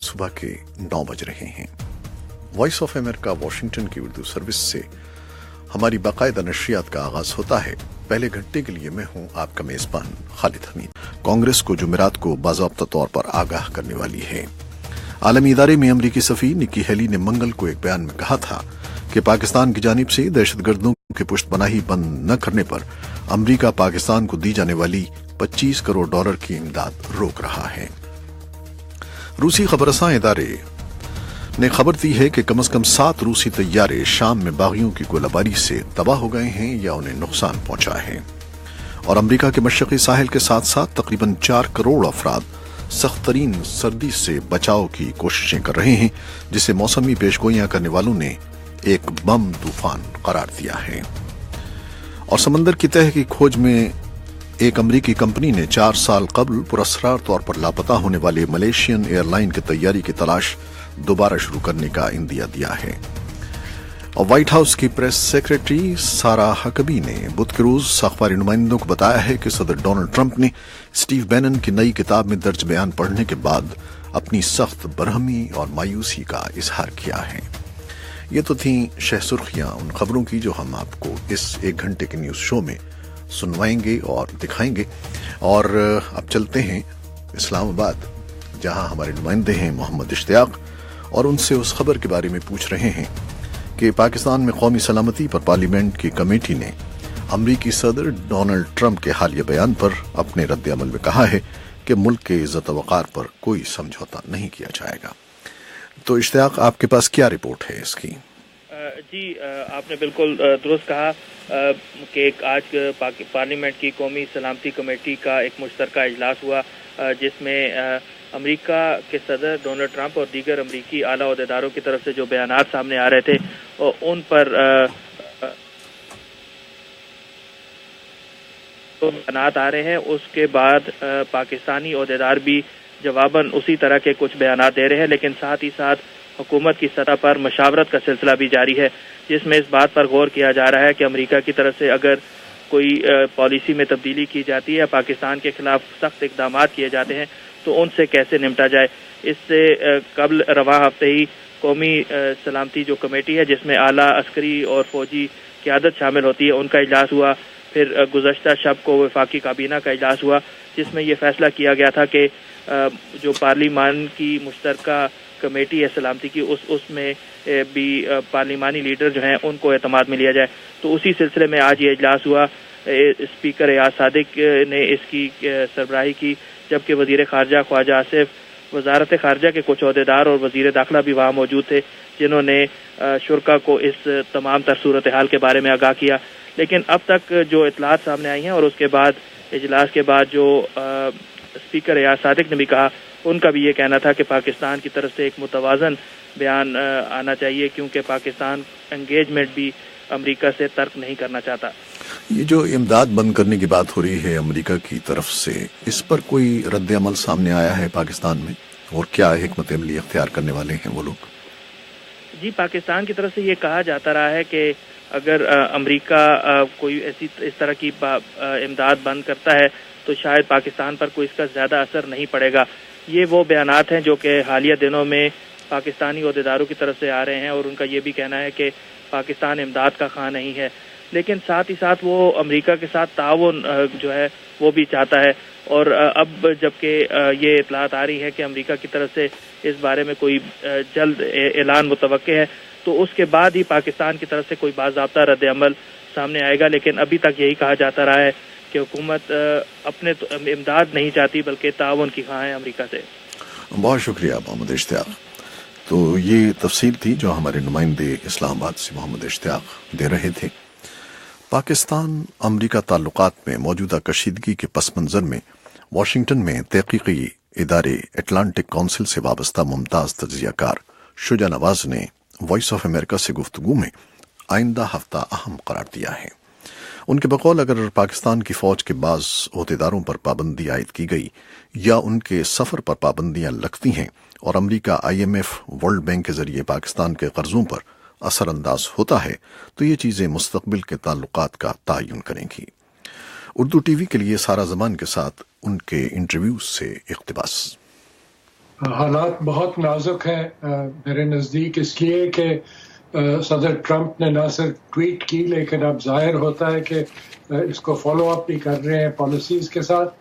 صبح کے 9 بج رہے ہیں۔ وائس آف امریکہ واشنگٹن کی اردو سروس سے ہماری باقاعدہ نشریات کا آغاز ہوتا ہے۔ پہلے گھنٹے کے لیے میں ہوں آپ کا میزبان خالد حمید۔ کانگریس کو جمعرات کو باضابطہ طور پر آگاہ کرنے والی ہے۔ عالمی ادارے میں امریکی سفیر نکی ہیلی نے منگل کو ایک بیان میں کہا تھا کہ پاکستان کی جانب سے دہشت گردوں کے پشت پناہی بند نہ کرنے پر امریکہ پاکستان کو دی جانے والی $25 کروڑ کی امداد روک رہا ہے۔ روسی خبررساں ادارے نے خبر دی ہے کہ کم از کم 7 روسی طیارے شام میں باغیوں کی گولہ باری سے تباہ ہو گئے ہیں یا انہیں نقصان پہنچا ہے، اور امریکہ کے مشرقی ساحل کے ساتھ ساتھ تقریباً 4 کروڑ افراد سخت ترین سردی سے بچاؤ کی کوششیں کر رہے ہیں، جسے موسمی پیشگوئیاں کرنے والوں نے ایک بم طوفان قرار دیا ہے۔ اور سمندر کی تہہ کی کھوج میں ایک امریکی کمپنی نے 4 سال قبل پراسرار طور پر لاپتہ ہونے والے ملیشین ایئر لائن کے طیارے کی تلاش دوبارہ شروع کرنے کا عندیہ دیا ہے۔ اور وائٹ ہاؤس کی پریس سیکریٹری سارا ہکبی نے بدھ کے روز اخباری نمائندوں کو بتایا ہے کہ صدر ڈونلڈ ٹرمپ نے اسٹیو بینن کی نئی کتاب میں درج بیان پڑھنے کے بعد اپنی سخت برہمی اور مایوسی کا اظہار کیا ہے۔ یہ تو تھیں شہ سرخیاں ان خبروں کی جو ہم آپ کو اس 1 گھنٹے کے نیوز شو میں سنوائیں گے اور دکھائیں گے۔ اور اب چلتے ہیں اسلام آباد، جہاں ہمارے نمائندے ہیں محمد اشتیاق، اور ان سے اس خبر کے بارے میں پوچھ رہے ہیں کہ پاکستان میں قومی سلامتی پر پارلیمنٹ کی کمیٹی نے امریکی صدر ڈونلڈ ٹرمپ کے حالیہ بیان پر اپنے رد عمل میں کہا ہے کہ ملک کے عزت و وقار پر کوئی سمجھوتا نہیں کیا جائے گا۔ تو اشتیاق، آپ کے پاس کیا رپورٹ ہے اس کی؟ جی، آپ نے بالکل درست کہا کہ آج پارلیمنٹ کی قومی سلامتی کمیٹی کا ایک مشترکہ اجلاس ہوا، جس میں امریکہ کے صدر ڈونلڈ ٹرمپ اور دیگر امریکی اعلیٰ عہدیداروں کی طرف سے جو بیانات سامنے آ رہے تھے ان پر بیانات آ رہے ہیں۔ اس کے بعد پاکستانی عہدیدار بھی جواباً اسی طرح کے کچھ بیانات دے رہے ہیں، لیکن ساتھ ہی ساتھ حکومت کی سطح پر مشاورت کا سلسلہ بھی جاری ہے، جس میں اس بات پر غور کیا جا رہا ہے کہ امریکہ کی طرف سے اگر کوئی پالیسی میں تبدیلی کی جاتی ہے یا پاکستان کے خلاف سخت اقدامات کیے جاتے ہیں تو ان سے کیسے نمٹا جائے۔ اس سے قبل رواں ہفتے ہی قومی سلامتی جو کمیٹی ہے، جس میں اعلیٰ عسکری اور فوجی قیادت شامل ہوتی ہے، ان کا اجلاس ہوا۔ پھر گزشتہ شب کو وفاقی کابینہ کا اجلاس ہوا، جس میں یہ فیصلہ کیا گیا تھا کہ جو پارلیمان کی مشترکہ کمیٹی ہے سلامتی کی، اس میں بھی پارلیمانی لیڈر جو ہیں ان کو اعتماد میں لیا جائے۔ تو اسی سلسلے میں آج یہ اجلاس ہوا۔ اسپیکر ایاز صادق نے اس کی سربراہی کی، جبکہ وزیر خارجہ خواجہ آصف، وزارت خارجہ کے کچھ عہدیدار اور وزیر داخلہ بھی وہاں موجود تھے، جنہوں نے شرکاء کو اس تمام تر صورتحال کے بارے میں آگاہ کیا۔ لیکن اب تک جو اطلاعات سامنے آئی ہیں اور اس کے بعد اجلاس کے بعد جو اسپیکر ایاز صادق نے بھی کہا، ان کا بھی یہ کہنا تھا کہ پاکستان کی طرف سے ایک متوازن بیان آنا چاہیے، کیونکہ پاکستان انگیجمنٹ بھی امریکہ سے ترک نہیں کرنا چاہتا۔ یہ جو امداد بند کرنے کی بات ہو رہی ہے امریکہ کی طرف سے، اس پر کوئی رد عمل سامنے آیا ہے پاکستان میں، اور کیا حکمت عملی اختیار کرنے والے ہیں وہ لوگ؟ جی، پاکستان کی طرف سے یہ کہا جاتا رہا ہے کہ اگر امریکہ کوئی اس طرح کی امداد بند کرتا ہے تو شاید پاکستان پر کوئی اس کا زیادہ اثر نہیں پڑے گا۔ یہ وہ بیانات ہیں جو کہ حالیہ دنوں میں پاکستانی عہدیداروں کی طرف سے آ رہے ہیں، اور ان کا یہ بھی کہنا ہے کہ پاکستان امداد کا خواہاں نہیں ہے، لیکن ساتھ ہی ساتھ وہ امریکہ کے ساتھ تعاون جو ہے وہ بھی چاہتا ہے۔ اور اب جبکہ یہ اطلاعات آ رہی ہے کہ امریکہ کی طرف سے اس بارے میں کوئی جلد اعلان متوقع ہے، تو اس کے بعد ہی پاکستان کی طرف سے کوئی باضابطہ رد عمل سامنے آئے گا۔ لیکن ابھی تک یہی کہا جاتا رہا ہے کہ حکومت اپنے امداد نہیں چاہتی بلکہ تعاون کی خواہاں ہے امریکہ سے۔ بہت شکریہ محمد اشتیاق۔ تو یہ تفصیل تھی جو ہمارے نمائندے اسلام آباد سے محمد اشتیاق دے رہے تھے۔ پاکستان امریکہ تعلقات میں موجودہ کشیدگی کے پس منظر میں واشنگٹن میں تحقیقی ادارے اٹلانٹک کونسل سے وابستہ ممتاز تجزیہ کار شجاع نواز نے وائس آف امریکہ سے گفتگو میں آئندہ ہفتہ اہم قرار دیا ہے۔ ان کے بقول اگر پاکستان کی فوج کے بعض عہدیداروں پر پابندی عائد کی گئی یا ان کے سفر پر پابندیاں لگتی ہیں اور امریکہ IMF ورلڈ بینک کے ذریعے پاکستان کے قرضوں پر اثر انداز ہوتا ہے تو یہ چیزیں مستقبل کے تعلقات کا تعین کریں گی۔ اردو ٹی وی کے لیے سارا زمان کے ساتھ ان کے انٹرویو سے اقتباس۔ حالات بہت نازک ہیں میرے نزدیک، اس لیے کہ صدر ٹرمپ نے نہ صرف ٹویٹ کی لیکن اب ظاہر ہوتا ہے کہ اس کو فالو اپ بھی کر رہے ہیں پالیسیز کے ساتھ،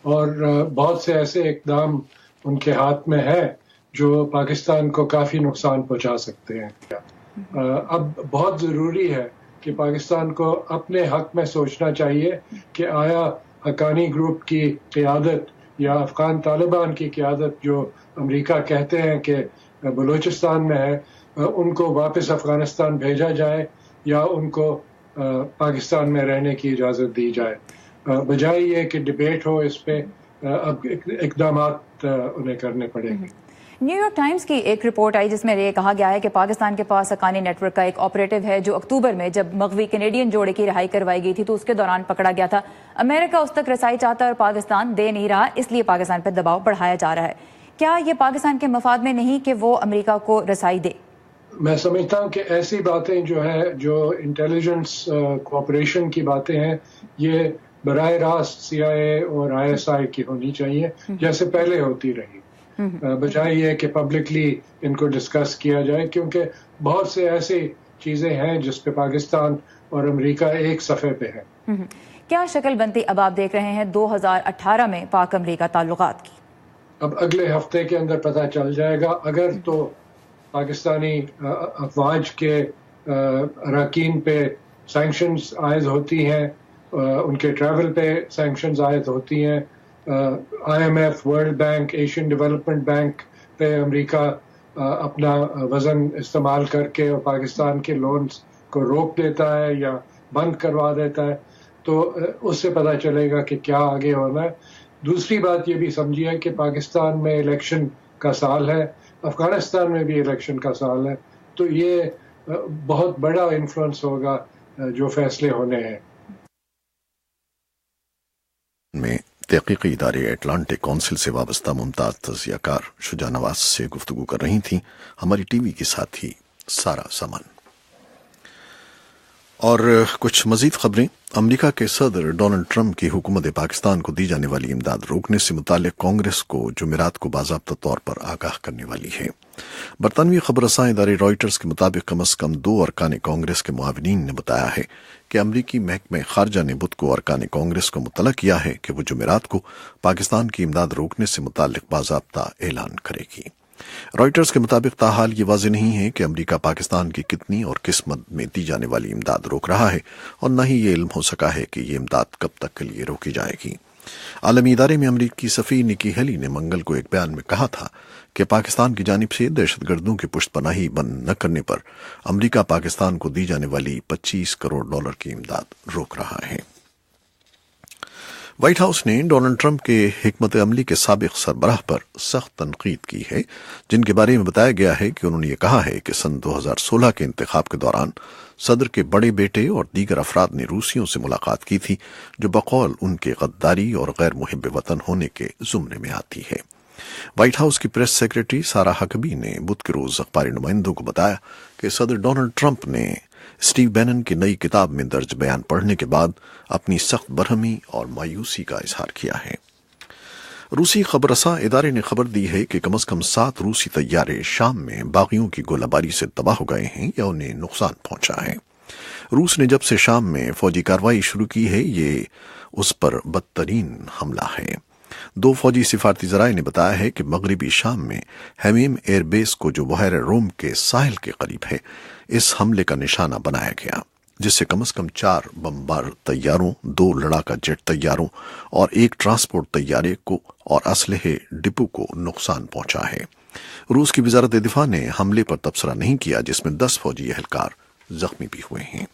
اور بہت سے ایسے اقدام ان کے ہاتھ میں ہے جو پاکستان کو کافی نقصان پہنچا سکتے ہیں۔ اب بہت ضروری ہے کہ پاکستان کو اپنے حق میں سوچنا چاہیے کہ آیا حقانی گروپ کی قیادت یا افغان طالبان کی قیادت جو امریکہ کہتے ہیں کہ بلوچستان میں ہے، ان کو واپس افغانستان بھیجا جائے یا ان کو پاکستان میں رہنے کی اجازت دی جائے، بجائے یہ کہ ڈبیٹ ہو اس پہ اب اقدامات انہیں کرنے پڑیں گے۔ نیو یارک ٹائمز کی ایک رپورٹ آئی جس میں یہ کہا گیا ہے کہ پاکستان کے پاس حقانی نیٹ ورک کا ایک آپریٹو ہے جو اکتوبر میں جب مغوی کینیڈین جوڑے کی رہائی کروائی گئی تھی تو اس کے دوران پکڑا گیا تھا۔ امریکہ اس تک رسائی چاہتا ہے اور پاکستان دے نہیں رہا، اس لیے پاکستان پہ دباؤ بڑھایا جا رہا ہے۔ کیا یہ پاکستان کے مفاد میں نہیں کہ وہ امریکہ کو رسائی دے؟ میں سمجھتا ہوں کہ ایسی باتیں جو ہیں، جو انٹیلیجنس کوآپریشن کی باتیں ہیں، یہ براہ راست CIA اور ISI کی ہونی چاہیے جیسے پہلے ہوتی رہی، بجائے یہ کہ پبلکلی ان کو ڈسکس کیا جائے، کیونکہ بہت سے ایسی چیزیں ہیں جس پہ پاکستان اور امریکہ ایک صفحے پہ ہیں۔ کیا شکل بنتی اب آپ دیکھ رہے ہیں 2018 میں پاک امریکہ تعلقات کی؟ اب اگلے ہفتے کے اندر پتہ چل جائے گا۔ اگر تو پاکستانی افواج کے اراکین پہ سینکشنز عائد ہوتی ہیں، ان کے ٹریول پہ سینکشنز عائد ہوتی ہیں، IMF، world bank, Asian development bank پہ امریکہ اپنا وزن استعمال کر کے اور پاکستان کے لونز کو روک دیتا ہے یا بند کروا دیتا ہے، تو اس سے پتہ چلے گا کہ کیا آگے ہونا ہے۔ دوسری بات یہ بھی سمجھیے کہ پاکستان میں الیکشن کا سال ہے، افغانستان میں بھی الیکشن کا سال ہے، تو یہ بہت بڑا انفلوئنس ہوگا جو فیصلے ہونے ہیں۔ میں تحقیقی ادارے اٹلانٹک کونسل سے وابستہ ممتاز تجزیہ کار شجاع نواز سے گفتگو کر رہی تھیں ہماری ٹی وی کی ساتھی سارا سامان۔ اور کچھ مزید خبریں۔ امریکہ کے صدر ڈونلڈ ٹرمپ کی حکومت پاکستان کو دی جانے والی امداد روکنے سے متعلق کانگریس کو جمعرات کو باضابطہ طور پر آگاہ کرنے والی ہے۔ برطانوی خبر رساں ادارے رائٹرز کے مطابق کم از کم 2 ارکان کانگریس کے معاونین نے بتایا ہے کہ امریکی محکمہ خارجہ نے بدھ کو ارکان کانگریس کو مطلع کیا ہے کہ وہ جمعرات کو پاکستان کی امداد روکنے سے متعلق باضابطہ اعلان کرے گی۔ رائٹرز کے مطابق تاحال یہ واضح نہیں ہے کہ امریکہ پاکستان کی کتنی اور کس مد میں دی جانے والی امداد روک رہا ہے، اور نہ ہی یہ علم ہو سکا ہے کہ یہ امداد کب تک کے لیے روکی جائے گی۔ عالمی ادارے میں امریکی سفیر نکی ہیلی نے منگل کو ایک بیان میں کہا تھا کہ پاکستان کی جانب سے دہشت گردوں کی پشت پناہی بند نہ کرنے پر امریکہ پاکستان کو دی جانے والی $25 کروڑ کی امداد روک رہا ہے۔ وائٹ ہاؤس نے ڈونلڈ ٹرمپ کے حکمت عملی کے سابق سربراہ پر سخت تنقید کی ہے، جن کے بارے میں بتایا گیا ہے کہ انہوں نے یہ کہا ہے کہ سن 2016 کے انتخاب کے دوران صدر کے بڑے بیٹے اور دیگر افراد نے روسیوں سے ملاقات کی تھی، جو بقول ان کے غداری اور غیر محب وطن ہونے کے زمرے میں آتی ہے۔ وائٹ ہاؤس کی پریس سیکرٹری سارا ہکبی نے بدھ کے روز اخباری نمائندوں کو بتایا کہ صدر ڈونلڈ ٹرمپ نے اسٹیو بینن کی نئی کتاب میں درج بیان پڑھنے کے بعد اپنی سخت برہمی اور مایوسی کا اظہار کیا ہے۔ روسی خبر رساں ادارے نے خبر دی ہے کہ کم از کم 7 روسی طیارے شام میں باغیوں کی گولہ باری سے تباہ ہو گئے ہیں یا انہیں نقصان پہنچا ہے۔ روس نے جب سے شام میں فوجی کارروائی شروع کی ہے، یہ اس پر بدترین حملہ ہے۔ 2 فوجی سفارتی ذرائع نے بتایا ہے کہ مغربی شام میں ہیمیم ایئر بیس کو جو بحیرہ روم کے ساحل کے قریب ہے، اس حملے کا نشانہ بنایا گیا، جس سے کم از کم 4 بمبار طیاروں، 2 لڑاکا جیٹ طیاروں اور 1 ٹرانسپورٹ طیارے کو اور اسلحے ڈپو کو نقصان پہنچا ہے۔ روس کی وزارت دفاع نے حملے پر تبصرہ نہیں کیا، جس میں 10 فوجی اہلکار زخمی بھی ہوئے ہیں۔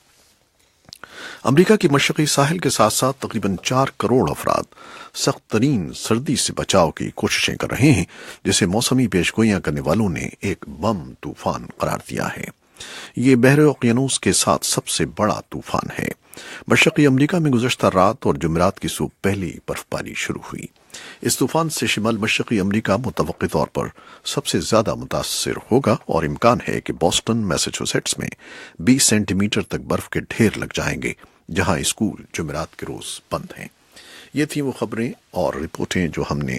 امریکہ کی مشرقی ساحل کے ساتھ ساتھ تقریباً 4 کروڑ افراد سخت ترین سردی سے بچاؤ کی کوششیں کر رہے ہیں، جسے موسمی پیشگوئیاں کرنے والوں نے ایک بم طوفان قرار دیا ہے۔ یہ بحر اوقیانوس کے ساتھ سب سے بڑا طوفان ہے۔ مشرقی امریکہ میں گزشتہ رات اور جمعرات کی صبح پہلی برف باری شروع ہوئی۔ اس طوفان سے شمال مشرقی امریکہ متوقع طور پر سب سے زیادہ متاثر ہوگا، اور امکان ہے کہ بوسٹن، میساچوسیٹس میں 20 سینٹی میٹر تک برف کے ڈھیر لگ جائیں گے، جہاں اسکول جمعرات کے روز بند ہیں۔ یہ تھیں وہ خبریں اور رپورٹیں جو ہم نے